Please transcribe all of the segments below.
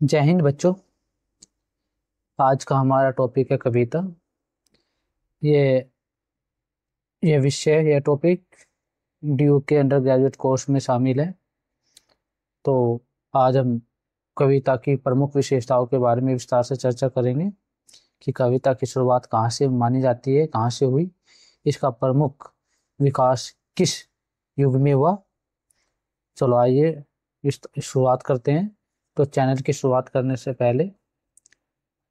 जय हिंद बच्चों। आज का हमारा टॉपिक है कविता। ये ये विषय, ये टॉपिक ड्यू के अंडर ग्रेजुएट कोर्स में शामिल है। तो आज हम कविता की प्रमुख विशेषताओं के बारे में विस्तार से चर्चा करेंगे कि कविता की शुरुआत कहाँ से मानी जाती है, कहाँ से हुई, इसका प्रमुख विकास किस युग में हुआ। चलो आइए इस शुरुआत करते हैं। तो चैनल की शुरुआत करने से पहले,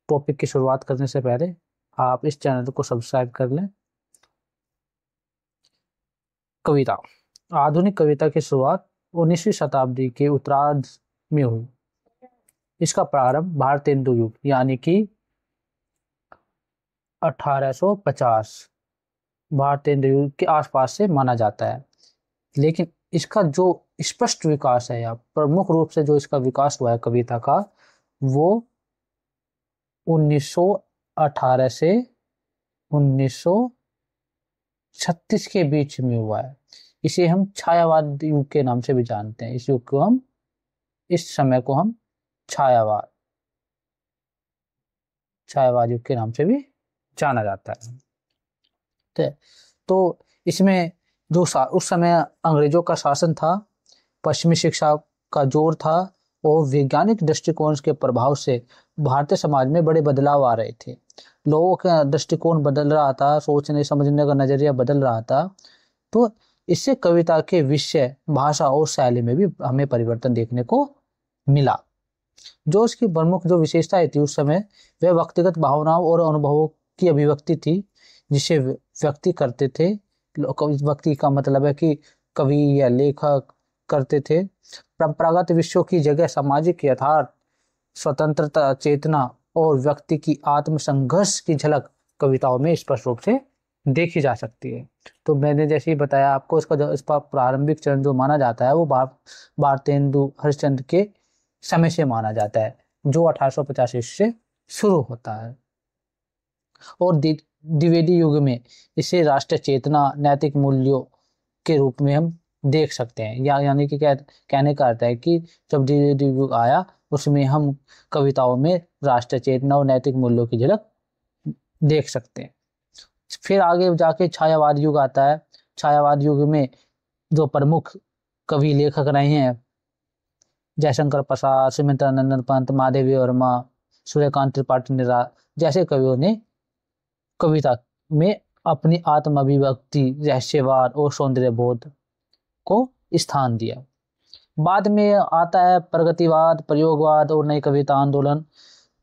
टॉपिक की शुरुआत करने से पहले आप इस चैनल को सब्सक्राइब कर लें। कविता। आधुनिक कविता की शुरुआत 19वीं शताब्दी के उत्तरार्ध में हुई। इसका प्रारंभ भारतेंदु युग यानी कि 1850 भारतेंदु युग के आसपास से माना जाता है। लेकिन इसका जो स्पष्ट विकास है या प्रमुख रूप से जो इसका विकास हुआ है कविता का, वो 1918 से 1936 के बीच में हुआ है। इसे हम छायावाद युग के नाम से भी जानते हैं। इस समय को हम छायावाद छायावाद युग के नाम से भी जाना जाता है। तो इसमें उस समय अंग्रेजों का शासन था, पश्चिमी शिक्षा का जोर था और वैज्ञानिक दृष्टिकोण के प्रभाव से भारतीय समाज में बड़े बदलाव आ रहे थे। लोगों का दृष्टिकोण बदल रहा था, सोचने समझने का नजरिया बदल रहा था। तो इससे कविता के विषय, भाषा और शैली में भी हमें परिवर्तन देखने को मिला। जो इसकी प्रमुख जो विशेषताएं थी उस समय, वह व्यक्तिगत भावनाओं और अनुभवों की अभिव्यक्ति थी, जिसे व्यक्ति करते थे। व्यक्ति का मतलब है कि कवि या लेखक करते थे। परंपरागत विषयों की जगह सामाजिक यथार्थ, स्वतंत्रता चेतना और व्यक्ति की आत्म संघर्ष की झलक कविताओं में स्पष्ट रूप से देखी जा सकती है। तो मैंने जैसे ही बताया आपको, इसका प्रारंभिक चरण जो माना जाता है वो भारतेंदु हरिश्चंद्र के समय से माना जाता है, जो 1885 से शुरू होता है। और द्विवेदी युग में इसे राष्ट्रीय चेतना, नैतिक मूल्यों के रूप में हम देख सकते हैं। यानी कि क्या कहने का अर्थ है कि जब द्विवेदी युग आया, उसमें हम कविताओं में राष्ट्रीय चेतना और नैतिक मूल्यों की झलक देख सकते हैं। फिर आगे जाके छायावाद युग आता है। छायावाद युग में जो प्रमुख कवि लेखक रहे हैं, जयशंकर प्रसाद, सुमित्रानंदन पंत, महादेवी वर्मा, सूर्यकांत त्रिपाठी निराला जैसे कवियों ने कविता में अपनी आत्म अभिव्यक्ति, रहस्यवाद और सौंदर्य बोध को स्थान दिया। बाद में आता है प्रगतिवाद, प्रयोगवाद और नई कविता आंदोलन,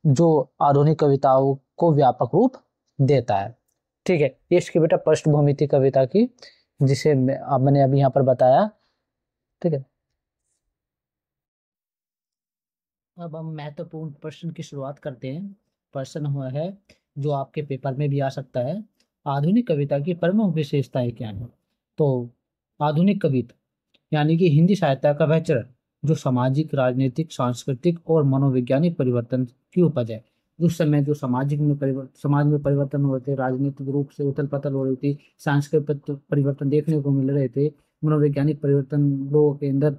जो आधुनिक कविताओं को व्यापक रूप देता है। ठीक है, ये इसकी बेटा पृष्ठभूमि थी कविता की, जिसे मैंने अभी यहाँ पर बताया। ठीक है, अब हम महत्वपूर्ण प्रश्न की शुरुआत करते हैं। प्रश्न हुआ है जो आपके पेपर में भी आ सकता है, आधुनिक कविता की प्रमुख विशेषताएं क्या हैं। तो आधुनिक कविता यानी कि हिंदी साहित्य का वह चरण जो सामाजिक, राजनीतिक, सांस्कृतिक और मनोवैज्ञानिक परिवर्तन की उपज है। उस समय जो समाज में परिवर्तन हो रहे थे, राजनीतिक रूप से उथल पथल हो रही थी, सांस्कृतिक परिवर्तन देखने को मिल रहे थे, मनोवैज्ञानिक परिवर्तन लोगों के अंदर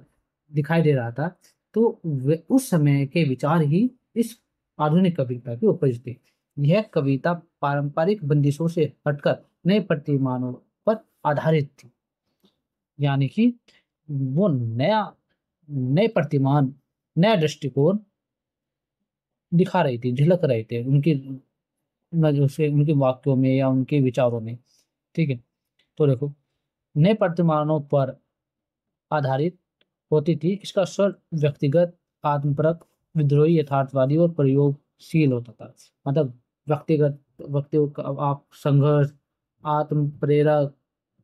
दिखाई दे रहा था। तो वे उस समय के विचार ही इस आधुनिक कविता की उपज थी। यह कविता पारंपरिक बंदिशों से हटकर नए प्रतिमानों पर आधारित थी। यानी कि वो नए प्रतिमान, नया दृष्टिकोण दिखा रही थी, झलक रहे थे उनकी उनके वाक्यों में या उनके विचारों में। ठीक है, तो देखो, नए प्रतिमानों पर आधारित होती थी। इसका स्वर व्यक्तिगत, आत्मपरक, विद्रोही, यथार्थवादी और प्रयोगशील होता था। मतलब व्यक्तिगत, व्यक्तियों का आप संघर्ष, आत्म प्रेरक,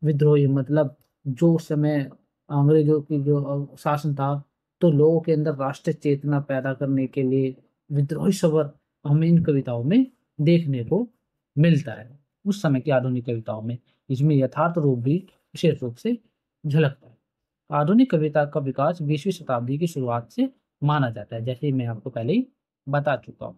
विद्रोही, मतलब जो समय अंग्रेजों की जो शासन था, तो लोगों के अंदर राष्ट्रीय चेतना पैदा करने के लिए विद्रोही स्वर हमें इन कविताओं में देखने को मिलता है। उस समय की आधुनिक कविताओं में इसमें यथार्थ रूप भी विशेष रूप से झलकता है। आधुनिक कविता का विकास 20वीं शताब्दी की शुरुआत से माना जाता है, जैसे मैं आपको पहले ही बता चुका हूँ।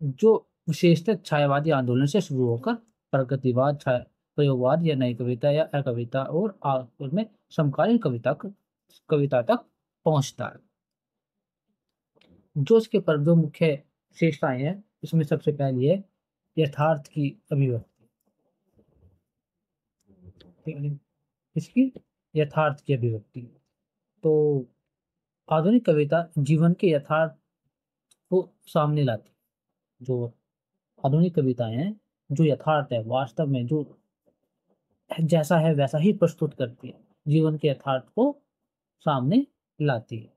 जो विशेषतः छायावादी आंदोलन से शुरू होकर प्रगतिवाद, प्रयोगवाद या नई कविता या अकविता और आखिर में समकालीन कविता तक पहुंचता है। जोश के पर जो मुख्य विशेषताएं हैं, इसमें सबसे पहली है यथार्थ की अभिव्यक्ति। ठीक है? इसकी यथार्थ की अभिव्यक्ति। तो आधुनिक कविता जीवन के यथार्थ को सामने लाती है। जो आधुनिक कविताएं हैं, जो यथार्थ है, वास्तव में जो जैसा है वैसा ही प्रस्तुत करती है, जीवन के यथार्थ को सामने लाती है।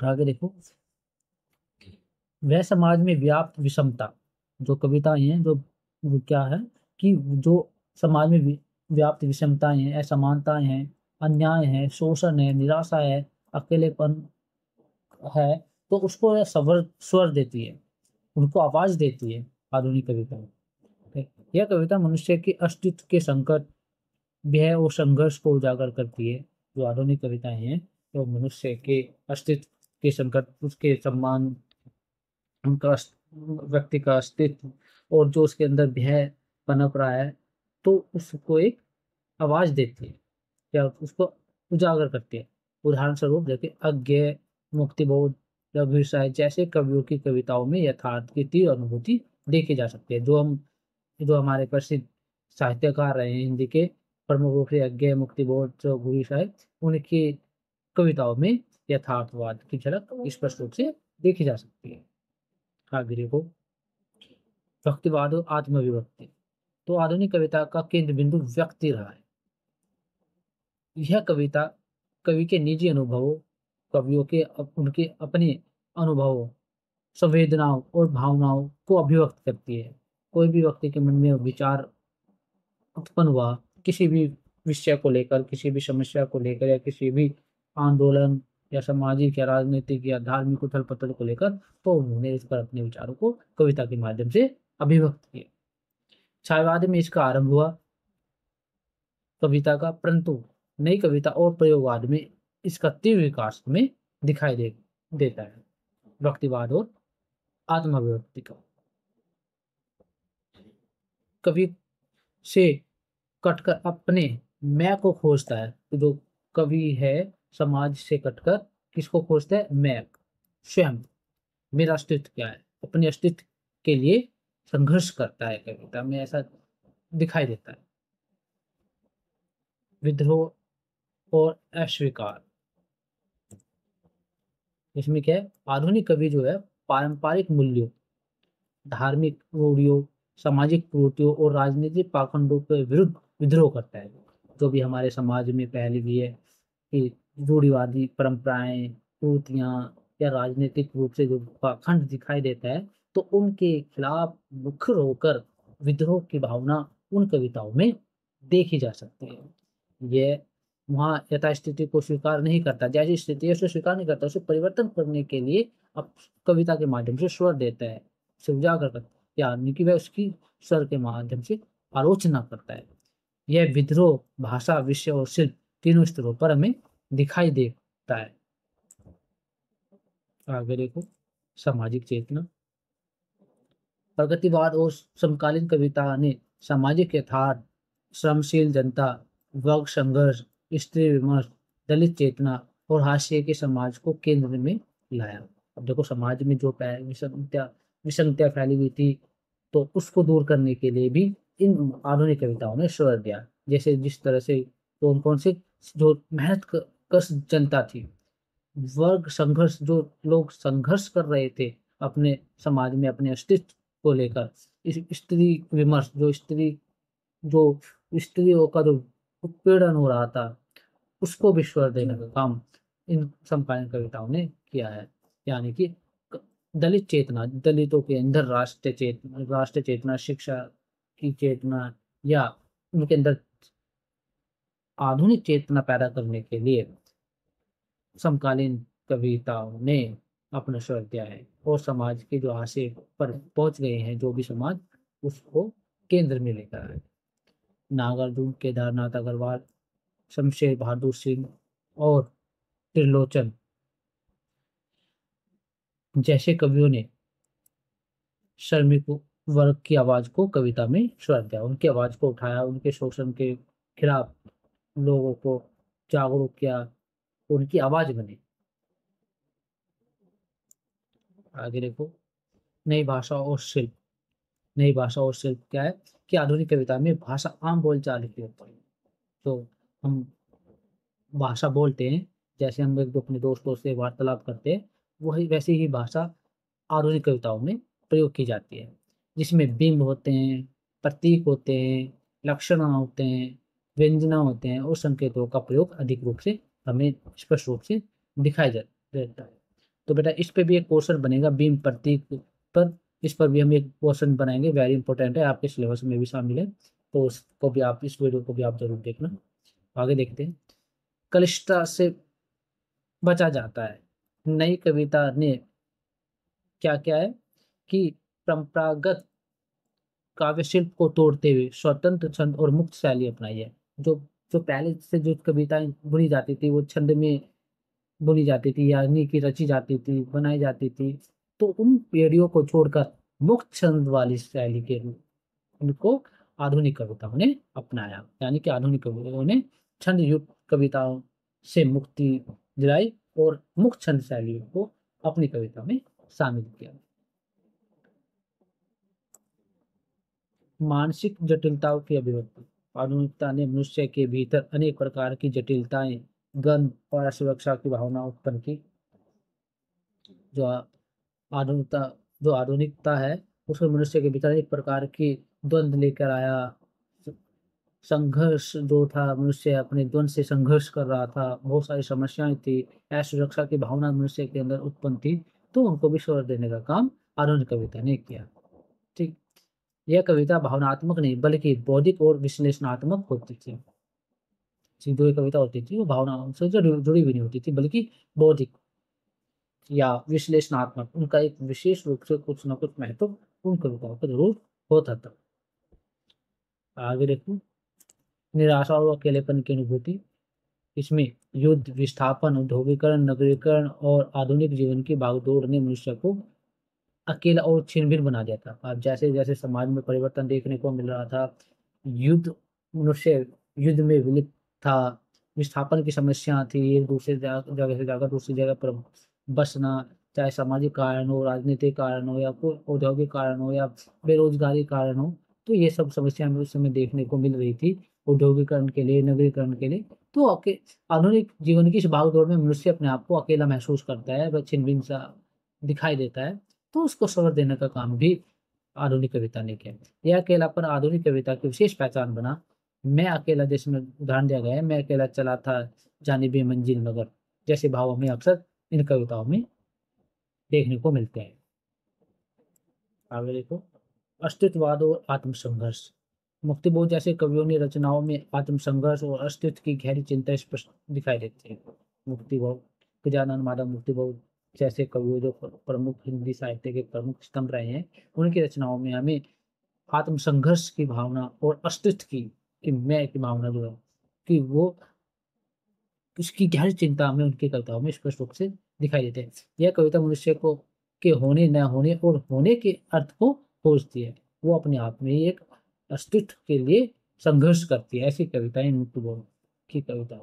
आगे देखो, वह समाज में व्याप्त विषमता। जो कविताएं हैं, जो वो क्या है कि जो समाज में व्याप्त विषमताएं हैं, असमानताएं हैं, अन्याय है, शोषण है, निराशा है, अकेलेपन है, तो उसको यह स्वर देती है, उनको आवाज देती है आधुनिक कविता। यह कविता मनुष्य के अस्तित्व के संकट, भय और संघर्ष को उजागर करती है। जो आधुनिक कविताएं हैं, तो मनुष्य के अस्तित्व के संकट, उसके सम्मान, उनका व्यक्ति का अस्तित्व और जो उसके अंदर भय पनप रहा है, तो उसको एक आवाज देती है या उसको उजागर करती है। उदाहरण स्वरूप देखिए, अज्ञेय, मुक्तिबोध, रघुवीर साय जैसे कवियों की कविताओं में यथार्थ की तीव्र अनुभूति देखी जा सकती है। जो हमारे प्रसिद्ध साहित्यकार रहे हैं हिंदी के, प्रमुख रूप से अज्ञेय, मुक्तिबोध, रघुवीर साय, उनकी कविताओं में यथार्थवाद की झलक स्पष्ट रूप से देखी जा सकती है। आगे देखो, भक्तिवाद और आत्मविभक्ति। तो आधुनिक कविता का केंद्र बिंदु व्यक्ति रहा है। यह कविता कवि के निजी अनुभवों, कवियों के उनके अपने अनुभवों, संवेदनाओं और भावनाओं को अभिव्यक्त करती है। कोई भी व्यक्ति के मन में विचार उत्पन्न हुआ किसी भी विषय को लेकर, किसी भी समस्या को लेकर, या किसी भी आंदोलन या सामाजिक या राजनीतिक या धार्मिक उथल पुथल को लेकर, तो उन्होंने इस पर अपने विचारों को कविता के माध्यम से अभिव्यक्त किया। छायावाद में इसका आरंभ हुआ कविता का, परंतु नई कविता और प्रयोगवाद में इसका तीव्र विकास हमें दिखाई देता है। व्यक्तिवाद और आत्माभिव्यक्ति का, कवि से कटकर अपने मैं को खोजता है। तो जो कवि है, समाज से कटकर किसको खोजता है? मैं, स्वयं, मेरा अस्तित्व क्या है, अपने अस्तित्व के लिए संघर्ष करता है कविता में, ऐसा दिखाई देता है। विद्रोह और अस्वीकार, इसमें क्या है, आधुनिक कवि जो है पारंपरिक मूल्यों, धार्मिक रूढ़ियों, सामाजिक प्रवृत्तियों और राजनीतिक पाखंडों के विरुद्ध विद्रोह करता है। जो भी हमारे समाज में पहले भी है कि रूढ़िवादी परंपराएं, प्रवृत्तियां या राजनीतिक रूप से जो पाखंड दिखाई देता है, तो उनके खिलाफ मुखर होकर विद्रोह की भावना उन कविताओं में देखी जा सकती है। यह वहाँ यथास्थिति को स्वीकार नहीं करता, जैसी स्थिति है उसे स्वीकार नहीं करता, उसे परिवर्तन करने के लिए अब कविता के माध्यम से स्वर देता है, उसे उजागर करता है, यानी कि वह उसकी स्वर के माध्यम से आलोचना करता है। यह विद्रोह भाषा, विषय और शिल्प तीनों स्तरों पर हमें दिखाई देता है। आगे देखो, सामाजिक चेतना। प्रगतिवाद और समकालीन कविता ने सामाजिक यथार्थ, श्रमशील जनता, वर्ग संघर्ष, स्त्री विमर्श, दलित चेतना और हाशिए के समाज को केंद्र में लाया। अब देखो, समाज में जो विसंगतियां फैली हुई थी, तो उसको दूर करने के लिए भी इन आधुनिक कविताओं ने स्वर दिया। जैसे जिस तरह से कौन कौन से जो मेहनत कश जनता थी, वर्ग संघर्ष, जो लोग संघर्ष कर रहे थे अपने समाज में अपने अस्तित्व को लेकर, इस स्त्री विमर्श, जो स्त्रियों का जो उत्पीड़न हो रहा था, उसको भी स्वर देने का काम इन समकालीन कविताओं ने किया है। यानी कि दलित चेतना, दलितों के अंदर राष्ट्र चेतना, शिक्षा की चेतना, या उनके अंदर आधुनिक चेतना पैदा करने के लिए समकालीन कविताओं ने अपना स्वर दिया है, और समाज के जो हाशिए पर पहुंच गए हैं जो भी समाज, उसको केंद्र में लेकर आए। नागार्जुन, केदारनाथ अग्रवाल, शमशेर बहादुर सिंह और त्रिलोचन जैसे कवियों ने श्रमिक वर्ग की आवाज को कविता में स्वर दिया, उनकी आवाज को उठाया, उनके शोषण के खिलाफ लोगों को जागरूक किया, उनकी आवाज बने। आगे देखो, नई भाषा और शिल्प। नई भाषा और शिल्प क्या है कि आधुनिक कविता में भाषा आम बोलचाल की होती है। तो हम भाषा बोलते हैं, जैसे हम एक दो अपने दोस्तों से वार्तालाप करते हैं, वही वैसी ही भाषा आधुनिक कविताओं में प्रयोग की जाती है, जिसमें बिंब होते हैं, प्रतीक होते हैं, लक्षण होते हैं, व्यंजना होते हैं और संकेतों का प्रयोग अधिक रूप से हमें स्पष्ट रूप से दिखाई देता है। तो बेटा इस पे भी एक क्वेश्चन बनेगा, बिंब प्रतीक पर, इस पर भी हम एक क्वेश्चन बनाएंगे, वेरी इंपॉर्टेंट है, आपके सिलेबस में भी शामिल है। तो उसको भी आप, इस वीडियो को भी आप जरूर देखना। आगे देखते हैं, क्लिष्टता से बचा जाता है। नई कविता ने क्या क्या है कि परंपरागत काव्य शिल्प को तोड़ते हुए स्वतंत्र छंद और मुक्त शैली अपनाई है। जो जो पहले से जो कविताएं बुनी जाती थी वो छंद में बुनी जाती थी, यानी कि रची जाती थी, बनाई जाती थी, तो उन पीढ़ियों को छोड़कर मुक्त छंद वाली शैली के उनको आधुनिक कविताओं ने अपनाया, यानी कि आधुनिक कविताओं ने छंद युक्त कविताओं से मुक्ति दिलाई और मुक्त छंद शैलियों को अपनी कविता में शामिल किया। मानसिक जटिलताओं की अभिव्यक्ति। आधुनिकता ने मनुष्य के भीतर अनेक प्रकार की जटिलताएं, गंध और असुरक्षा की भावना उत्पन्न की। जो आधुनिकता जो आधुनिकता है उसमें मनुष्य के भीतर एक प्रकार की द्वंद्व लेकर आया। संघर्ष जो था, मनुष्य अपने द्वंद्व से संघर्ष कर रहा था, बहुत सारी समस्याएं थी, असुरक्षा की भावना मनुष्य के अंदर उत्पन्न थी, तो उनको भी स्वर देने का काम आधुनिक कविता ने किया। ठीक, यह कविता भावनात्मक नहीं बल्कि बौद्धिक और विश्लेषणात्मक होती थी। जो ये कविता होती थी वो भावनाओं से जुड़ी हुई नहीं होती थी, बल्कि बौद्धिक या विश्लेषणात्मक, उनका एक विशेष रूप से कुछ न कुछ महत्व उन कविताओं का जरूर होता था। आगे देखो, निराशा और अकेलेपन की अनुभूति। इसमें युद्ध, विस्थापन, औद्योगिकरण, नगरीकरण और आधुनिक जीवन की भागदौड़ ने मनुष्य को अकेला और छिन्न-भिन्न बना दिया था। अब जैसे-जैसे समाज में परिवर्तन देखने को मिल रहा था, युद्ध मनुष्य युद्ध में विलिप्त था, विस्थापन की समस्या थी, एक दूसरे जगह से जाकर दूसरी जगह पर बसना, चाहे सामाजिक कारण हो, राजनीतिक कारण हो या कोई औद्योगिक कारण हो या बेरोजगारी कारण हो, तो ये सब समस्या हमें उस समय देखने को मिल रही थी, औद्योगिकरण के लिए, नगरीकरण के लिए। तो आधुनिक जीवन की इस भाग-दौड़ में मनुष्य अपने आप को अकेला महसूस करता है, वह छिन्न-भिन्न सा दिखाई देता है। तो उसको स्वर देने का काम भी आधुनिक कविता ने किया। यह अकेलापन आधुनिक कविता की विशेष पहचान बना। मैं अकेला, जिसमें उदाहरण दिया गया है, मैं अकेला चला था जानिबे मंजिल मगर, जैसे भाव हमें अक्सर इन कविताओं में देखने को मिलते हैं। आगे देखो, अस्तित्ववाद और आत्मसंघर्ष। मुक्तिबोध जैसे कवियों ने रचनाओं में आत्मसंघर्ष और अस्तित्व की गहरी चिंता स्पष्ट दिखाई देती है। मुक्तिबोध, गजानन माधव मुक्तिबोध जैसे कवियों जो प्रमुख हिंदी साहित्य के प्रमुख स्तंभ रहे हैं, उनकी रचनाओं में हमें आत्मसंघर्ष की भावना और अस्तित्व की, कि मैं की भावना जो है, कि वो उसकी गहरी चिंता हमें उनकी कविताओं में स्पष्ट रूप से दिखाई देते हैं। यह कविता मनुष्य को के होने, न होने और होने के अर्थ को खोजती है। वो अपने आप में ही एक अस्तित्व के लिए संघर्ष करती है। ऐसी कविताएं मुक्तबोध की कविता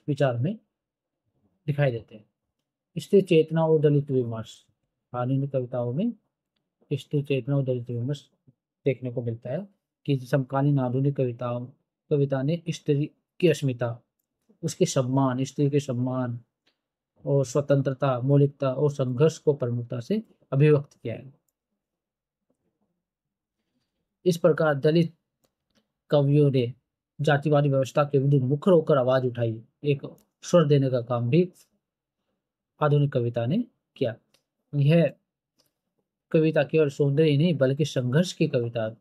विचार में दिखाई देते हैं। स्त्री चेतना और दलित विमर्श। आधुनिक कविताओं में स्त्री चेतना और दलित विमर्श देखने को मिलता है, कि समकालीन आधुनिक कविता ने स्त्री की अस्मिता, उसके सम्मान, स्त्री के सम्मान और स्वतंत्रता, मौलिकता और संघर्ष को प्रमुखता से अभिव्यक्त किया है। इस प्रकार दलित कवियों ने जातिवादी व्यवस्था के विरुद्ध मुखर होकर आवाज उठाई, एक स्वर देने का काम भी आधुनिक कविता ने किया। यह कविता केवल सौंदर्य ही नहीं बल्कि संघर्ष की कविता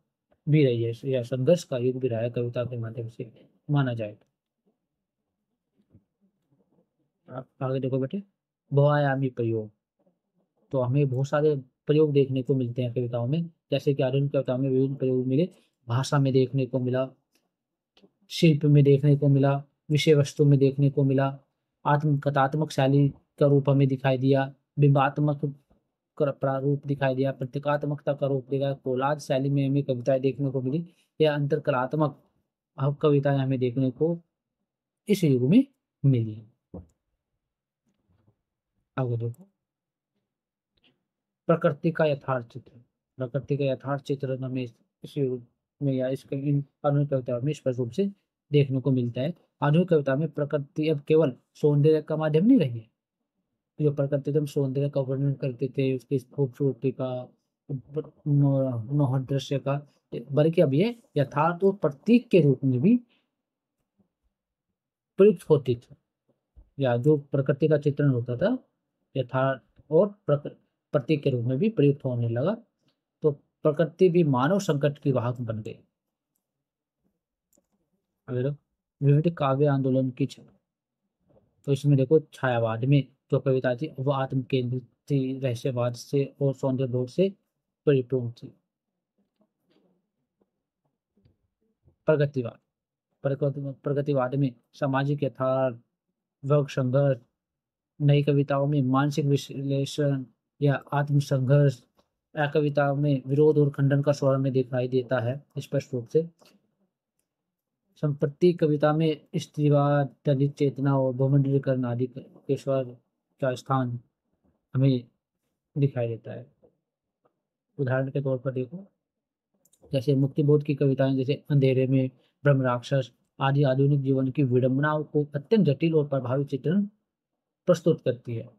भी रही है, या संघर्ष का युग भी रहा है कविता के माध्यम से माना जाए। आप आगे देखो बेटे, बहुआयामी प्रयोग। तो हमें बहुत सारे प्रयोग देखने को मिलते हैं कविताओं में, जैसे कि आधुनिक कविताओं में विभिन्न प्रयोग मिले। भाषा में देखने को मिला, शिल्प में देखने को मिला, विषय वस्तु में देखने को मिला, कथात्मक शैली का रूप हमें दिखाई दिया, बिंबात्मक प्रारूप दिखाई दिया, प्रतीकात्मकता का रूप दिखाया, कोलाज शैली में हमें कविताएं देखने को मिली, या अंतर कलात्मक कविताएं हमें देखने को इस युग में मिली। आगे देखो, प्रकृति का यथार्थ चित्र। प्रकृति का यथार्थ चित्र हमें इस युग में या इसके इन आधुनिक कविताओं में स्पष्ट रूप से देखने को मिलता है। आधुनिक कविता में प्रकृति अब केवल सौंदर्य का माध्यम नहीं रही है। जो प्रकृति एकदम सौंदर्य का वर्णन करते थे, उसकी खूबसूरती का, मनोहर दृश्य का, बल्कि अब ये यथार्थ और प्रतीक के रूप में भी प्रयुक्त होती थी। या जो प्रकृति का चित्रण होता था, यथार्थ और प्रतीक के रूप में भी प्रयुक्त होने लगा। तो प्रकृति भी मानव संकट की वाहक बन गई। अगर विविध काव्य आंदोलन की तो इसमें देखो, छायावाद में जो कविता थी वो आत्म केंद्रित थी, रहस्यवाद से और सौंदर्य बोध से परिपूर्ण थी। प्रगतिवाद, प्रगतिवाद में सामाजिक यथार्थ, वर्ग संघर्ष, नई कविताओं में मानसिक विश्लेषण या आत्म संघर्ष, या कविताओं में विरोध और खंडन का स्वर में दिखाई देता है स्पष्ट रूप से। संपत्ति कविता में स्त्रीवाद, दलित चेतना और बहुमंडलीकरण आदि के स्वर का स्थान हमें दिखाई देता है। उदाहरण के तौर पर देखो, जैसे मुक्तिबोध की कविताएं जैसे अंधेरे में, ब्रह्म राक्षस आदि आधुनिक जीवन की विडंबनाओं को अत्यंत जटिल और प्रभावी चित्रण प्रस्तुत करती है।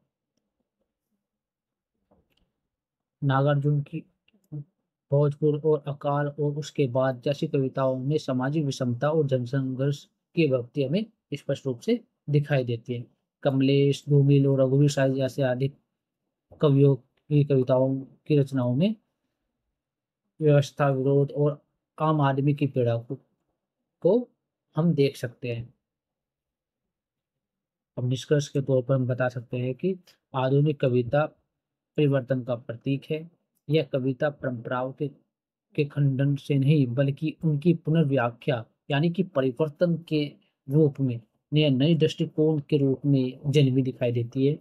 नागार्जुन की भोजपुर और अकाल और उसके बाद जैसी कविताओं में सामाजिक विषमता और जनसंघर्ष की अभिव्यक्ति हमें स्पष्ट रूप से दिखाई देती है। कमलेश, धूमिल और रघुवीर शाह जैसे आदि कवियों की कविताओं की रचनाओं में व्यवस्था विरोध और आम आदमी की पीड़ा को हम देख सकते हैं। अब निष्कर्ष के तौर पर हम बता सकते हैं कि आधुनिक कविता परिवर्तन का प्रतीक है। यह कविता परंपराओं के खंडन से नहीं बल्कि उनकी पुनर्व्याख्या यानी कि परिवर्तन के रूप में, यह नई दृष्टिकोण के रूप में जन्मी दिखाई देती है।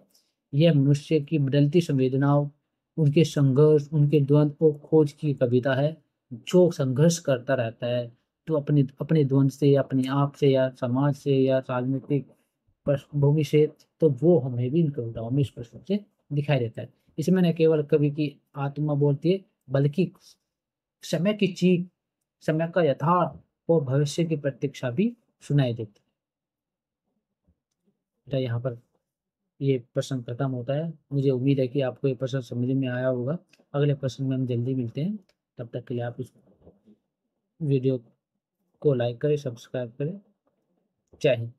यह मनुष्य की बदलती संवेदनाओं, उनके संघर्ष, उनके द्वंद्व और खोज की कविता है, जो संघर्ष करता रहता है। तो अपने अपने द्वंद्व से या अपने आप से या समाज से या राजनीतिक पृष्ठभूमि से, तो वो हमें भी इन कविताओं में स्पष्ट रूप से दिखाई देता है। इसमें न केवल कवि की आत्मा बोलती है, बल्कि समय की चीख, समय का यथार्थ और भविष्य की प्रतीक्षा भी सुनाई देती है। तो यहाँ पर ये प्रश्न खत्म होता है। मुझे उम्मीद है कि आपको ये प्रश्न समझ में आया होगा। अगले प्रश्न में हम जल्दी मिलते हैं। तब तक के लिए आप इस वीडियो को लाइक करें, सब्सक्राइब करें। जय हिंद।